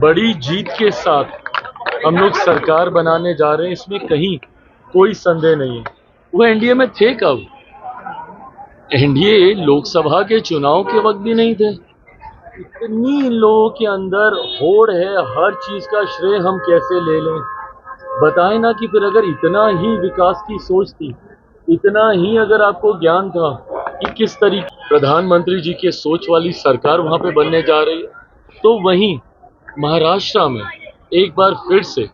बड़ी जीत के साथ हम लोग सरकार बनाने जा रहे हैं, इसमें कहीं कोई संदेह नहीं है। वो एनडीए में थे कब? एनडीए लोकसभा के चुनाव के वक्त भी नहीं थे। इतनी लोगों के अंदर होड़ है, हर चीज का श्रेय हम कैसे ले लें? बताएं ना कि फिर अगर इतना ही विकास की सोच थी, इतना ही अगर आपको ज्ञान था कि किस तरीके प्रधानमंत्री जी के सोच वाली सरकार वहां पे बनने जा रही है, तो वहीं महाराष्ट्र में एक बार फिर से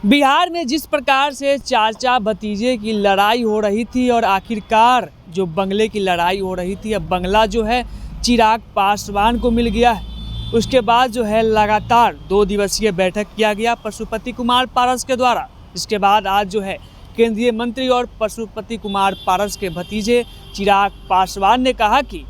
बिहार में जिस प्रकार से चाचा भतीजे की लड़ाई हो रही थी और आखिरकार जो बंगले की लड़ाई हो रही थी, अब बंगला जो है चिराग पासवान को मिल गया है। उसके बाद जो है लगातार 2 दिवसीय बैठक किया गया पशुपति कुमार पारस के द्वारा। इसके बाद आज जो है केंद्रीय मंत्री और पशुपति कुमार पारस के भतीजे चिराग पासवान ने कहा कि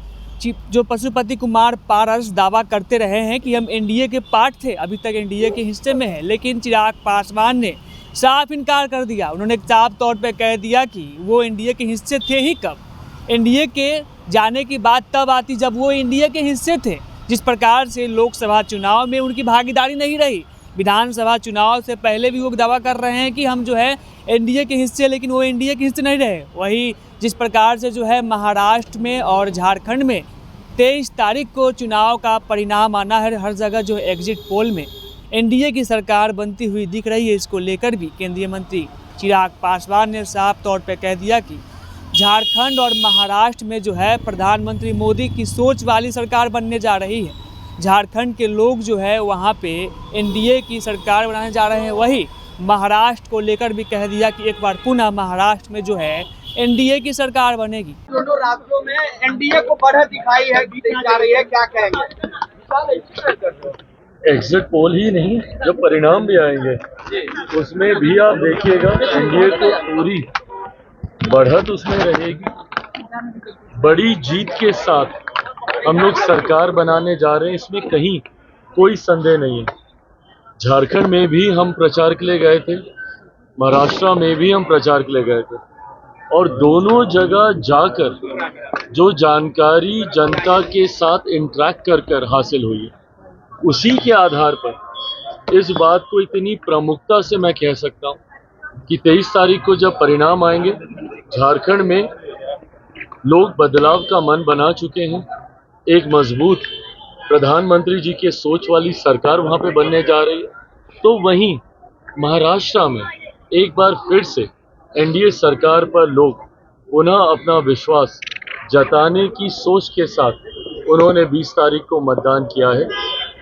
जो पशुपति कुमार पारस दावा करते रहे हैं कि हम एनडीए के पार्ट थे, अभी तक एनडीए के हिस्से में है, लेकिन चिराग पासवान ने साफ इनकार कर दिया। उन्होंने साफ तौर पे कह दिया कि वो एनडीए के हिस्से थे ही कब? एनडीए के जाने की बात तब आती जब वो एनडीए के हिस्से थे। जिस प्रकार से लोकसभा चुनाव में उनकी भागीदारी नहीं रही, विधानसभा चुनाव से पहले भी वो दावा कर रहे हैं कि हम जो है एनडीए के हिस्से, लेकिन वो एनडीए के हिस्से नहीं रहे। वही जिस प्रकार से जो है महाराष्ट्र में और झारखंड में 23 तारीख को चुनाव का परिणाम आना है, हर जगह जो एग्जिट पोल में एनडीए की सरकार बनती हुई दिख रही है। इसको लेकर भी केंद्रीय मंत्री चिराग पासवान ने साफ तौर पर कह दिया कि झारखंड और महाराष्ट्र में जो है प्रधानमंत्री मोदी की सोच वाली सरकार बनने जा रही है। झारखंड के लोग जो है वहाँ पे एनडीए की सरकार बनाने जा रहे हैं। वही महाराष्ट्र को लेकर भी कह दिया कि एक बार पुनः महाराष्ट्र में जो है एनडीए की सरकार बनेगी। दोनों राज्यों में एनडीए को बढ़त दिखाई है, जा रही है, क्या कहेंगे? एग्जिट पोल ही नहीं, जो परिणाम भी आएंगे उसमें भी आप देखिएगा एनडीए को पूरी बढ़त उसमें रहेगी। बड़ी जीत के साथ हम लोग सरकार बनाने जा रहे हैं, इसमें कहीं कोई संदेह नहीं है। झारखंड में भी हम प्रचार के लिए गए थे, महाराष्ट्र में भी हम प्रचार के लिए गए थे, और दोनों जगह जाकर जो जानकारी जनता के साथ इंटरेक्ट कर हासिल हुई है, उसी के आधार पर इस बात को इतनी प्रमुखता से मैं कह सकता हूं कि 23 तारीख को जब परिणाम आएंगे, झारखंड में लोग बदलाव का मन बना चुके हैं। एक मजबूत प्रधानमंत्री जी के सोच वाली सरकार वहां पे बनने जा रही है, तो वहीं महाराष्ट्र में एक बार फिर से एनडीए सरकार पर लोग पुनः अपना विश्वास जताने की सोच के साथ उन्होंने 20 तारीख को मतदान किया है।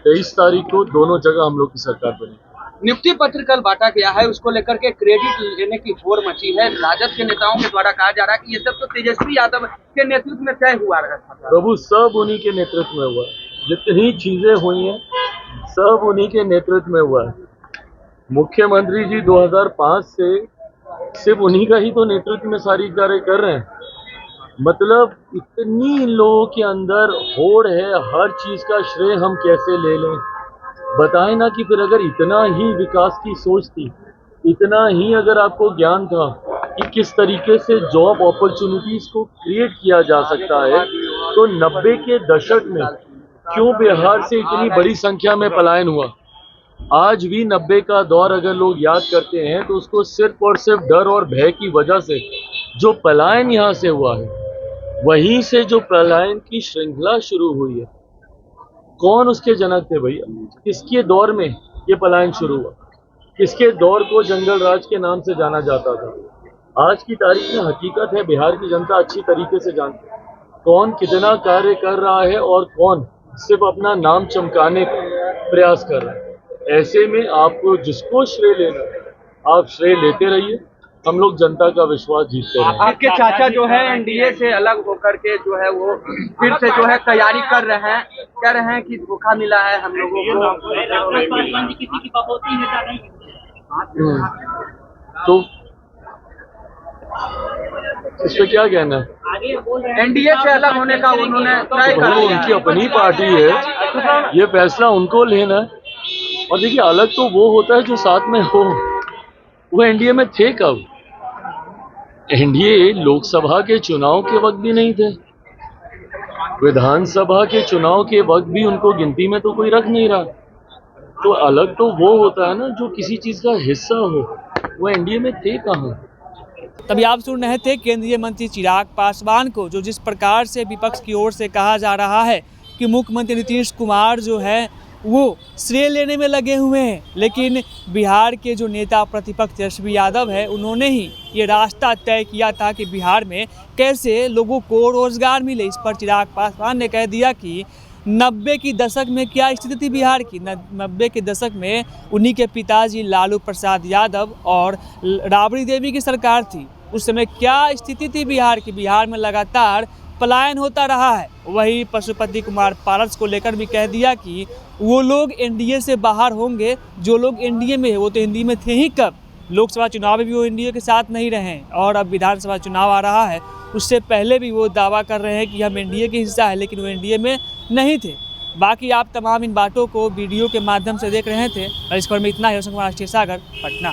23 तारीख को दोनों जगह हम लोग की सरकार बनी। नियुक्ति पत्र कल बांटा गया है, उसको लेकर के क्रेडिट लेने की होड़ मची है। राजद के नेताओं के द्वारा कहा जा रहा है कि ये सब तो तेजस्वी यादव के नेतृत्व में तय हुआ था। प्रभु, सब उन्हीं के नेतृत्व में हुआ। जितनी चीजें हुई हैं सब उन्हीं के नेतृत्व में हुआ है। मुख्यमंत्री जी 2005 से सिर्फ उन्हीं का ही तो नेतृत्व में सारी कार्य कर रहे हैं। मतलब इतनी लोगों के अंदर होड़ है, हर चीज का श्रेय हम कैसे ले लें? बताएं ना कि फिर अगर इतना ही विकास की सोच थी, इतना ही अगर आपको ज्ञान था कि किस तरीके से जॉब अपॉर्चुनिटीज को क्रिएट किया जा सकता है, तो 90 के दशक में क्यों बिहार से इतनी बड़ी संख्या में पलायन हुआ? आज भी 90 का दौर अगर लोग याद करते हैं तो उसको सिर्फ और सिर्फ डर और भय की वजह से जो पलायन यहाँ से हुआ है, वहीं से जो पलायन की श्रृंखला शुरू हुई है, कौन उसके जनक थे भैया? किसके दौर में ये पलायन शुरू हुआ? किसके दौर को जंगल राज के नाम से जाना जाता था? आज की तारीख में हकीकत है, बिहार की जनता अच्छी तरीके से जानती है कौन कितना कार्य कर रहा है और कौन सिर्फ अपना नाम चमकाने का प्रयास कर रहा है। ऐसे में आपको जिसको श्रेय लेना है, आप श्रेय लेते रहिए, हम लोग जनता का विश्वास जीतते हैं। आपके चाचा जो है एनडीए से अलग होकर के जो है वो फिर से जो है तैयारी कर रहे हैं, कह रहे हैं कि धोखा मिला है हम लोगों को। तो इस पे क्या कहना है? एनडीए से अलग होने का उन्होंने तय कर लिया। उनकी अपनी पार्टी है, ये फैसला उनको लेना है। और देखिए, अलग तो वो होता है जो साथ में हो। वो एनडीए में थे कब? एनडीए लोकसभा के चुनाव के वक्त भी नहीं थे। विधानसभा के चुनाव के वक्त भी उनको गिनती में तो कोई रख नहीं रहा। तो अलग तो वो होता है ना जो किसी चीज का हिस्सा हो, वो एनडीए में थे कहाँ। तभी आप सुन रहे थे केंद्रीय मंत्री चिराग पासवान को, जो जिस प्रकार से विपक्ष की ओर से कहा जा रहा है कि मुख्यमंत्री नीतीश कुमार जो है वो श्रेय लेने में लगे हुए हैं, लेकिन बिहार के जो नेता प्रतिपक्ष तेजस्वी यादव है उन्होंने ही ये रास्ता तय किया था कि बिहार में कैसे लोगों को रोजगार मिले। इस पर चिराग पासवान ने कह दिया कि 90 की दशक में क्या स्थिति थी बिहार की। 90 के दशक में उन्हीं के पिताजी लालू प्रसाद यादव और राबड़ी देवी की सरकार थी। उस समय क्या स्थिति थी बिहार की। बिहार में लगातार पलायन होता रहा है। वही पशुपति कुमार पारस को लेकर भी कह दिया कि वो लोग एनडीए से बाहर होंगे जो लोग एनडीए में है। वो तो एनडीए में थे ही कब, लोकसभा चुनाव में भी वो एनडीए के साथ नहीं रहे और अब विधानसभा चुनाव आ रहा है, उससे पहले भी वो दावा कर रहे हैं कि हम एनडीए के हिस्सा है, लेकिन वो एनडीए में नहीं थे। बाकी आप तमाम इन बातों को वीडियो के माध्यम से देख रहे थे और इस पर में इतना ही। सागर, पटना।